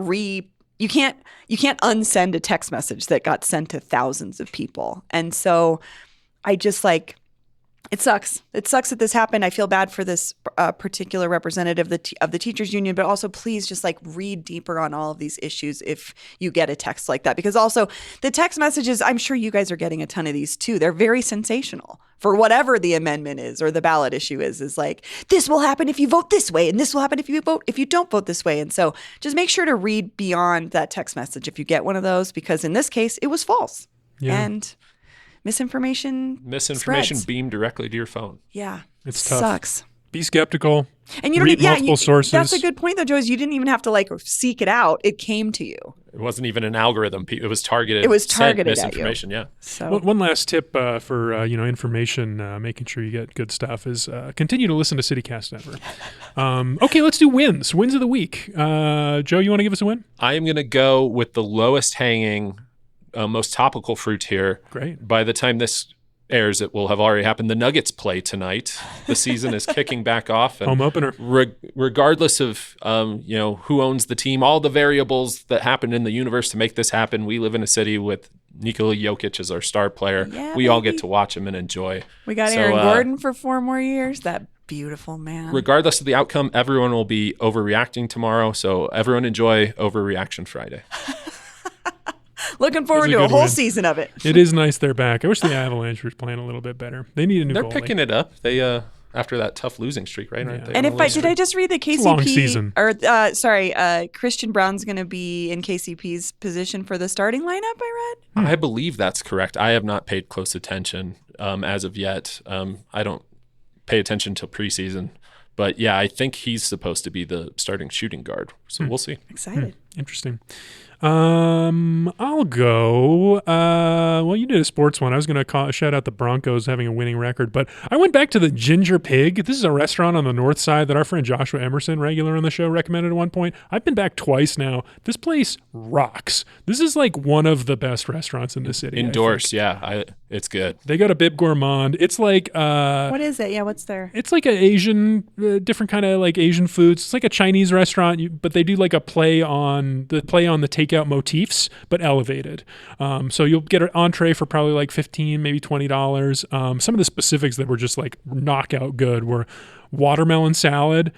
unsend a text message that got sent to thousands of people. And so I just it sucks. It sucks that this happened. I feel bad for this particular representative of the teachers union, but also please just read deeper on all of these issues if you get a text like that. Because also the text messages, I'm sure you guys are getting a ton of these too. They're very sensational for whatever the amendment is or the ballot issue is this will happen if you vote this way and this will happen if you don't vote this way. And so just make sure to read beyond that text message if you get one of those, because in this case it was false. Yeah. And misinformation spreads. Beamed directly to your phone. Yeah. It's tough. Sucks. Be skeptical. And you don't read multiple sources. That's a good point though, Joe, is you didn't even have to seek it out. It came to you. It wasn't even an algorithm. It was targeted. It was targeted misinformation, at you. Yeah. So one last tip for information, making sure you get good stuff is continue to listen to CityCast Denver. Okay, let's do wins. Wins of the week. Joe, you want to give us a win? I am going to go with the lowest hanging, most topical fruit here. Great. By the time this airs, it will have already happened. The Nuggets play tonight. The season is kicking back off. And home opener. Regardless of who owns the team, all the variables that happen in the universe to make this happen, we live in a city with Nikola Jokic as our star player. Yeah, we all get to watch him and enjoy. We got Aaron Gordon for 4 more years. That beautiful man. Regardless of the outcome, everyone will be overreacting tomorrow. So everyone enjoy Overreaction Friday. Looking forward to a whole season of it. It is nice they're back. I wish the Avalanche were playing a little bit better. They need a new They're goalie. picking it up. They after that tough losing streak, right? Yeah. And did I just read that KCP long season. Christian Brown's going to be in KCP's position for the starting lineup, I read? I believe that's correct. I have not paid close attention as of yet. I don't pay attention till preseason. But yeah, I think he's supposed to be the starting shooting guard. So we'll see. Excited. Interesting. I'll go. Well, you did a sports one. I was going to shout out the Broncos having a winning record, but I went back to the Ginger Pig. This is a restaurant on the north side that our friend Joshua Emerson, regular on the show, recommended at one point. I've been back twice now. This place rocks. This is one of the best restaurants in the city. Endorse, yeah. It's good. They got a Bib Gourmand. It's like what is it? Yeah, what's there? It's like an Asian, different kind of Asian foods. It's like a Chinese restaurant, but they do a play on the take takeout motifs, but elevated. So you'll get an entree for probably like $15, maybe $20. Some of the specifics that were just like knockout good were watermelon salad,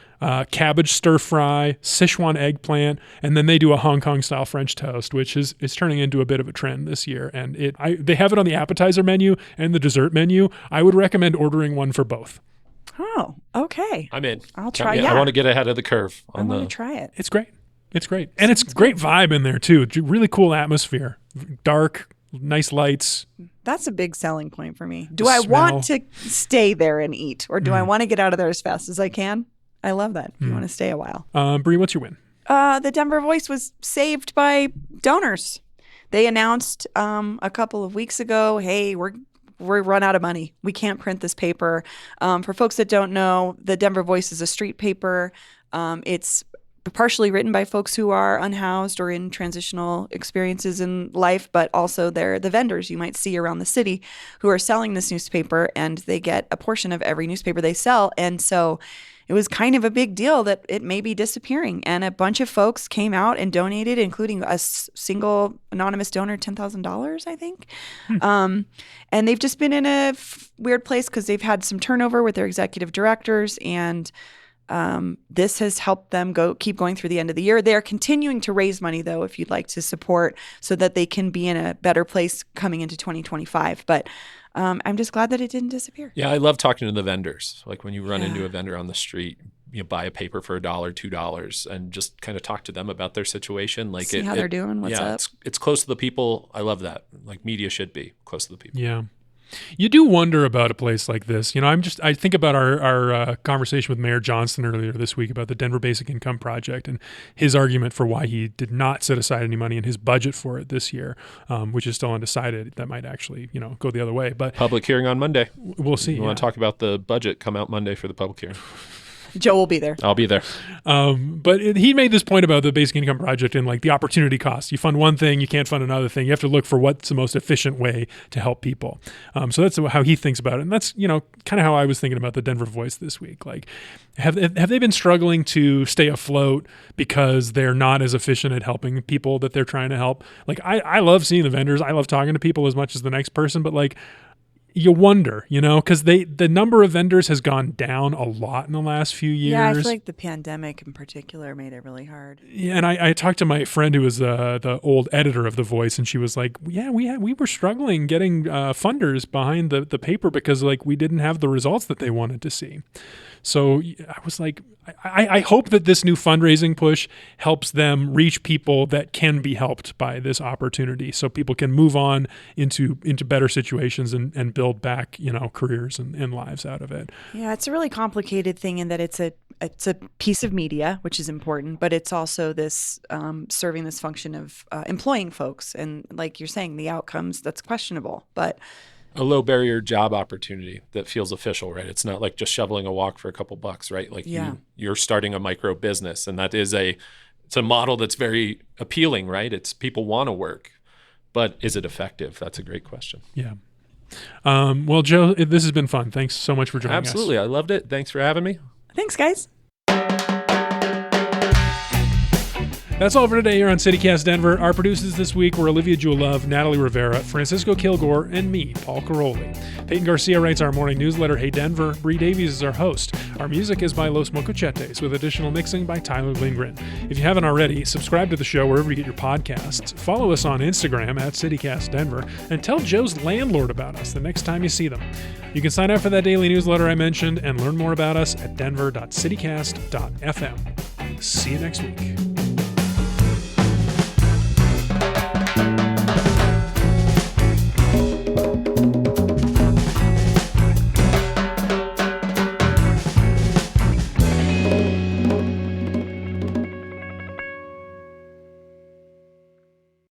cabbage stir fry, Sichuan eggplant, and then they do a Hong Kong style French toast, which is turning into a bit of a trend this year. And they have it on the appetizer menu and the dessert menu. I would recommend ordering one for both. Oh, okay. I'm in. I'll try. I want to get ahead of the curve. I want to try it. It's great. It's great. And it's great vibe in there too. Really cool atmosphere. Dark, nice lights. That's a big selling point for me. Do I want to stay there and eat, or do I want to get out of there as fast as I can? I love that. If you want to stay a while. Bree, what's your win? The Denver Voice was saved by donors. They announced a couple of weeks ago, hey, we're run out of money. We can't print this paper. For folks that don't know, the Denver Voice is a street paper. It's partially written by folks who are unhoused or in transitional experiences in life, but also they're the vendors you might see around the city who are selling this newspaper, and they get a portion of every newspaper they sell. And so it was kind of a big deal that it may be disappearing. And a bunch of folks came out and donated, including a single anonymous donor, $10,000, I think. And they've just been in a weird place because they've had some turnover with their executive directors, and this has helped them keep going through the end of the year. They are continuing to raise money, though, if you'd like to support, so that they can be in a better place coming into 2025. But I'm just glad that it didn't disappear. Yeah, I love talking to the vendors. Like when you run into a vendor on the street, you buy a paper for $1, $2, and just kind of talk to them about their situation. Like see how they're doing, what's up. It's close to the people. I love that. Like media should be close to the people. Yeah. You do wonder about a place like this. I think about our conversation with Mayor Johnston earlier this week about the Denver Basic Income Project and his argument for why he did not set aside any money in his budget for it this year, which is still undecided. That might actually, go the other way. But public hearing on Monday. We'll see. You want to talk about the budget? Come out Monday for the public hearing. Joe will be there. I'll be there. But he made this point about the Basic Income Project and like the opportunity cost. You fund one thing, you can't fund another thing. You have to look for what's the most efficient way to help people. So that's how he thinks about it. And that's, kind of how I was thinking about the Denver Voice this week. Like, have they been struggling to stay afloat because they're not as efficient at helping people that they're trying to help? Like, I love seeing the vendors. I love talking to people as much as the next person, but like, you wonder, because the number of vendors has gone down a lot in the last few years. Yeah, I feel like the pandemic in particular made it really hard. Yeah, and I talked to my friend who was the old editor of The Voice, and she was like, yeah, we were struggling getting funders behind the paper because like we didn't have the results that they wanted to see. So I was like, I hope that this new fundraising push helps them reach people that can be helped by this opportunity, so people can move on into better situations and build back, careers and lives out of it. Yeah, it's a really complicated thing in that it's a piece of media, which is important, but it's also this serving this function of employing folks. And like you're saying, the outcomes, that's questionable, but a low barrier job opportunity that feels official, right? It's not like just shoveling a walk for a couple bucks, right? Like you're starting a micro business, and that is it's a model that's very appealing, right? It's people want to work, but is it effective? That's a great question. Yeah. Well, Joe, this has been fun. Thanks so much for joining us. Absolutely. I loved it. Thanks for having me. Thanks, guys. That's all for today here on CityCast Denver. Our producers this week were Olivia Jewelove, Natalie Rivera, Francisco Kilgore, and me, Paul Caroli. Peyton Garcia writes our morning newsletter, Hey Denver. Bree Davies is our host. Our music is by Los Mocochetes, with additional mixing by Tyler Lindgren. If you haven't already, subscribe to the show wherever you get your podcasts. Follow us on Instagram at CityCast Denver, and tell Joe's landlord about us the next time you see them. You can sign up for that daily newsletter I mentioned and learn more about us at denver.citycast.fm. See you next week.